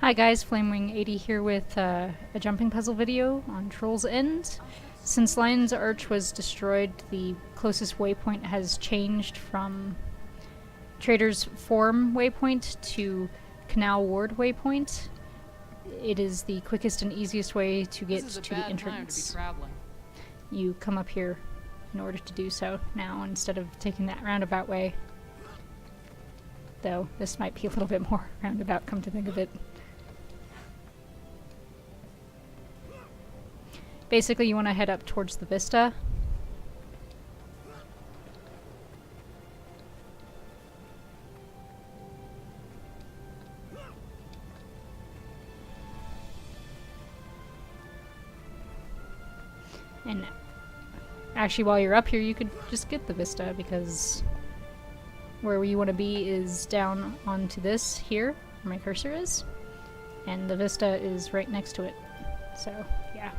Hi guys, Flamewing80 here with a jumping puzzle video on Troll's End. Since Lion's Arch was destroyed, the closest waypoint has changed from Trader's Form waypoint to Canal Ward waypoint. It is the quickest and easiest way to get to the entrance. You come up here in order to do so now instead of taking that roundabout way. Though this might be a little bit more roundabout, come to think of it. Basically, you want to head up towards the vista. And actually, while you're up here, you could just get the vista, because where you want to be is down onto this here, where my cursor is, and the vista is right next to it. So, yeah.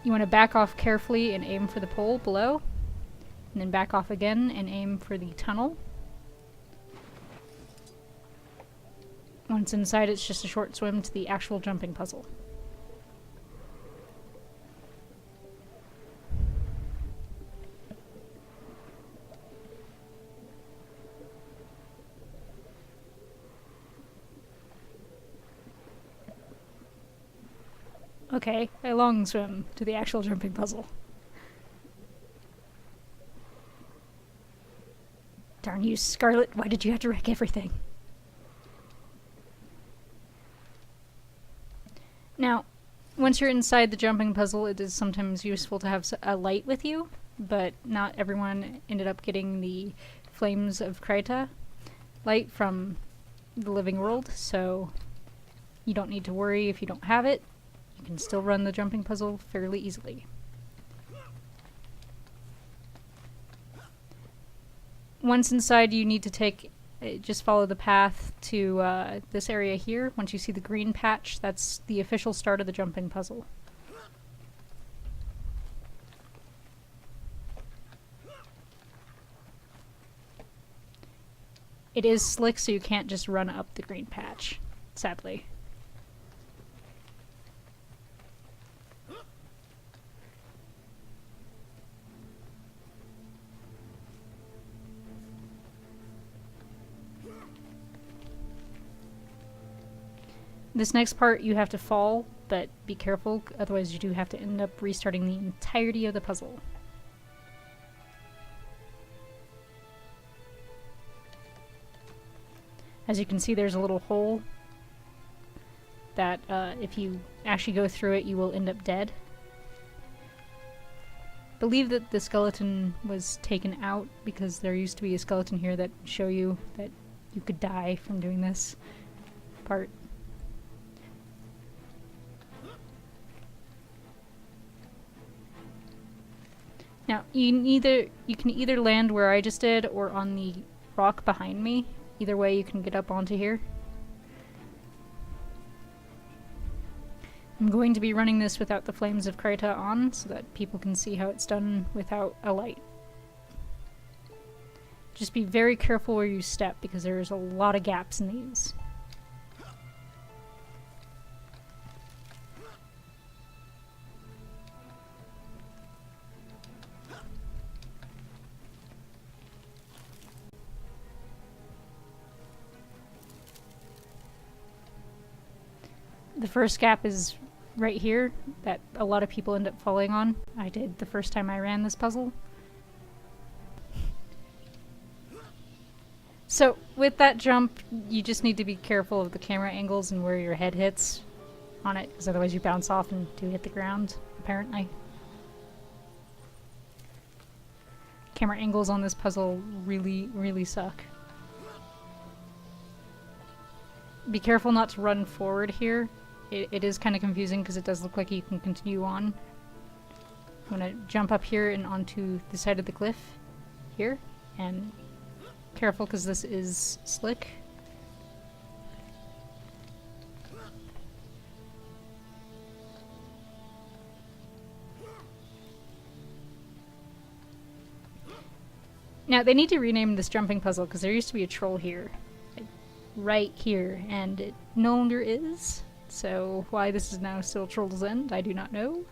You want to back off carefully and aim for the pole below, and then back off again and aim for the tunnel. Once inside, it's just a short swim to the actual jumping puzzle. Okay, a long swim to the actual jumping puzzle. Darn you, Scarlet, why did you have to wreck everything? Now, once you're inside the jumping puzzle, it is sometimes useful to have a light with you, but not everyone ended up getting the Flames of Krita light from the living world, so you don't need to worry if you don't have it. You can still run the jumping puzzle fairly easily. Once inside, you need to just follow the path to this area here. Once you see the green patch, that's the official start of the jumping puzzle. It is slick, so you can't just run up the green patch, sadly. This next part you have to fall, but be careful, otherwise you do have to end up restarting the entirety of the puzzle. As you can see, there's a little hole that if you actually go through it, you will end up dead. I believe that the skeleton was taken out because there used to be a skeleton here that would show you that you could die from doing this part. Now, you can either land where I just did or on the rock behind me. Either way, you can get up onto here. I'm going to be running this without the Flames of Krita on so that people can see how it's done without a light. Just be very careful where you step because there's a lot of gaps in these. The first gap is right here that a lot of people end up falling on. I did the first time I ran this puzzle. So with that jump, you just need to be careful of the camera angles and where your head hits on it, because otherwise you bounce off and do hit the ground, apparently. Camera angles on this puzzle really, really suck. Be careful not to run forward here. It is kind of confusing because it does look like you can continue on. I'm going to jump up here and onto the side of the cliff here, and careful because this is slick. Now, they need to rename this jumping puzzle because there used to be a troll here. right here, and it no longer is. So why this is now still Troll's End, I do not know.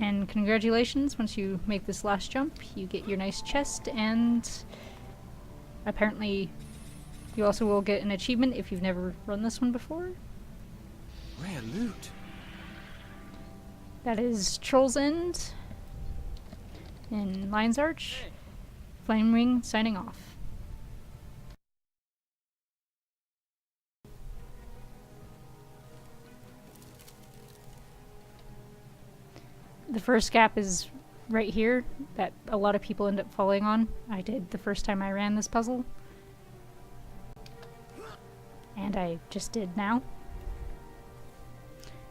And congratulations, once you make this last jump, you get your nice chest, and apparently you also will get an achievement if you've never run this one before. Rare loot. That is Troll's End in Lion's Arch. Flame Ring signing off. The first gap is right here that a lot of people end up falling on. I did the first time I ran this puzzle. And I just did now.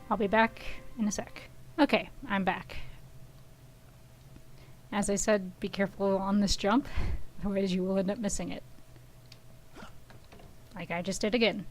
I'll be back in a sec. Okay, I'm back. As I said, be careful on this jump, otherwise you will end up missing it. Like I just did again.